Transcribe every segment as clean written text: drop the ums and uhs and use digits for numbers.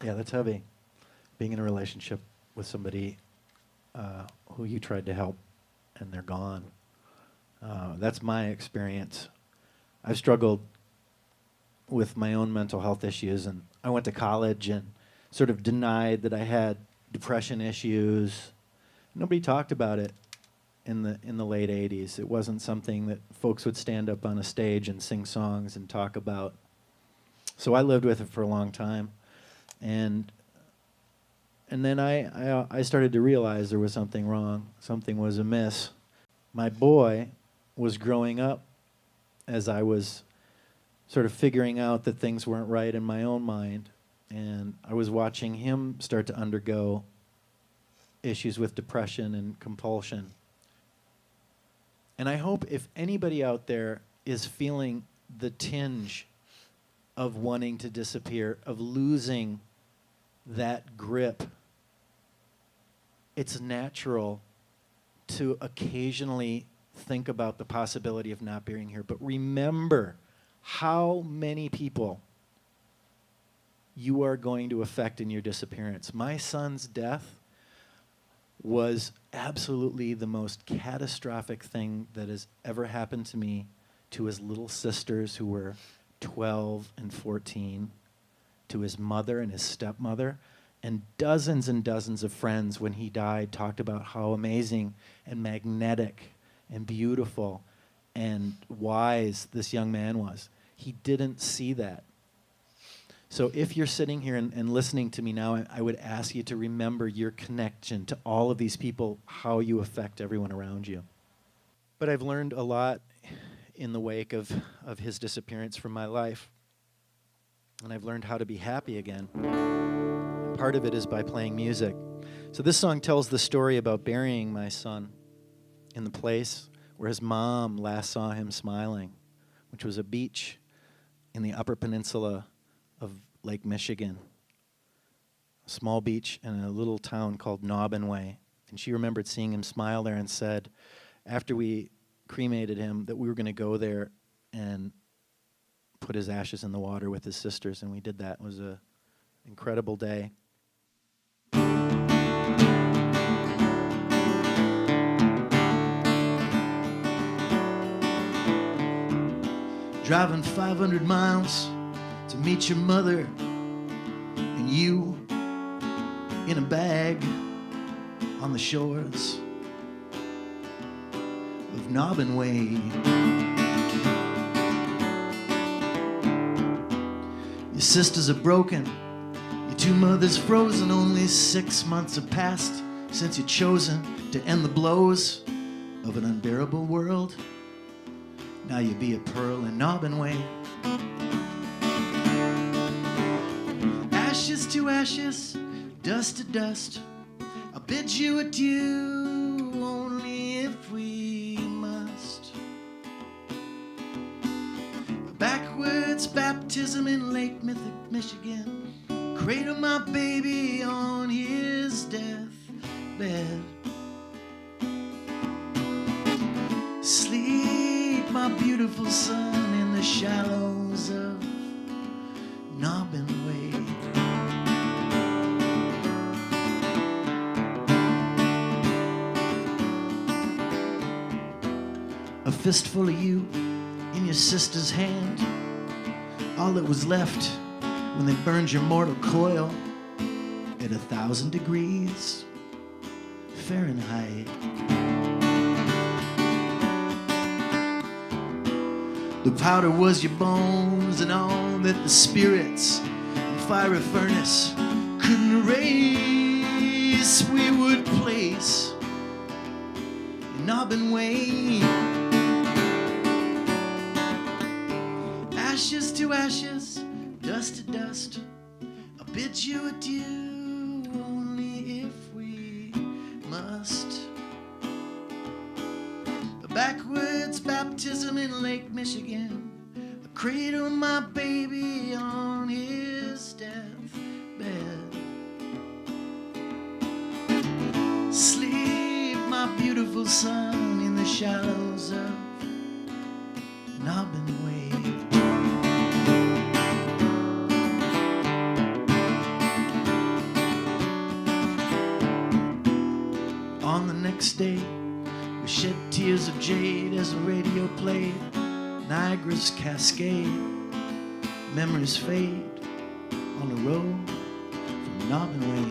Yeah, that's heavy. Being in a relationship with somebody who you tried to help and they're gone. That's my experience. I've struggled with my own mental health issues, and I went to college and sort of denied that I had depression issues. Nobody talked about it in the late 80s. It wasn't something that folks would stand up on a stage and sing songs and talk about. So I lived with it for a long time, and then I started to realize there was something wrong. Something was amiss. My boy was growing up as I was sort of figuring out that things weren't right in my own mind, and I was watching him start to undergo issues with depression and compulsion. And I hope if anybody out there is feeling the tinge of wanting to disappear, of losing that grip, it's natural to occasionally think about the possibility of not being here. But remember how many people you are going to affect in your disappearance. My son's death was absolutely the most catastrophic thing that has ever happened to me, to his little sisters who were 12 and 14, to his mother and his stepmother, and dozens of friends when he died talked about how amazing and magnetic and beautiful and wise this young man was. He didn't see that. So if you're sitting here and listening to me now, I would ask you to remember your connection to all of these people, how you affect everyone around you. But I've learned a lot in the wake of his disappearance from my life. And I've learned how to be happy again. And part of it is by playing music. So this song tells the story about burying my son in the place where his mom last saw him smiling, which was a beach in the Upper Peninsula of Lake Michigan, a small beach in a little town called Naubinway. And she remembered seeing him smile there and said, after we cremated him, that we were going to go there and put his ashes in the water with his sisters, and we did that. It was an incredible day. Driving 500 miles to meet your mother, and you in a bag on the shores of Naubinway. Your sisters are broken, your two mothers frozen. Only 6 months have passed since you've chosen to end the blows of an unbearable world. Now you be a pearl in Naubinway. Ashes to ashes, dust to dust, I'll bid you adieu, only if we must. A backwards baptism in Lake Michigan, cradle my baby on his deathbed. Sleep, my beautiful son, in the shallows of Naubinway. A fistful of you in your sister's hand, all that was left when they burned your mortal coil at 1,000 degrees Fahrenheit. The powder was your bones and all that the spirits in fiery furnace couldn't erase. We would place in Naubinway. Ashes to ashes, dust to dust, I'll bid you adieu, only if we must. A backwards baptism in Lake Michigan, I cradle my baby on his deathbed. Sleep, my beautiful son, in the shallows of Naubinway. next day, we shed tears of jade as the radio played Niagara's Cascade. Memories fade on the road from Naubinway.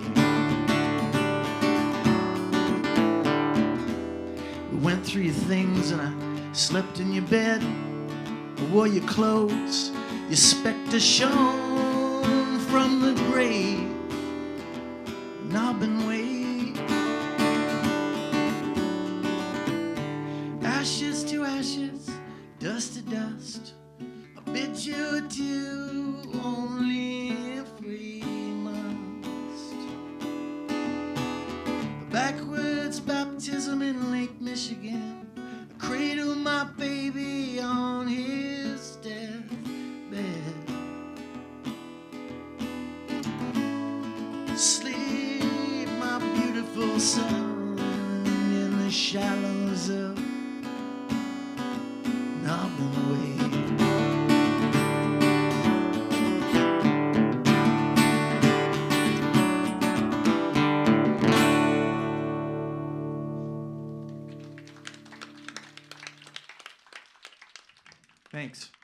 We went through your things and I slept in your bed. I wore your clothes, your specter shone from the grave. Naubinway. Ashes to ashes, dust to dust. I bid you adieu, only if we must. A backwards baptism in Lake Michigan. I cradle my baby on his deathbed. Sleep, my beautiful son, in the shallows of Naubinway. Thanks.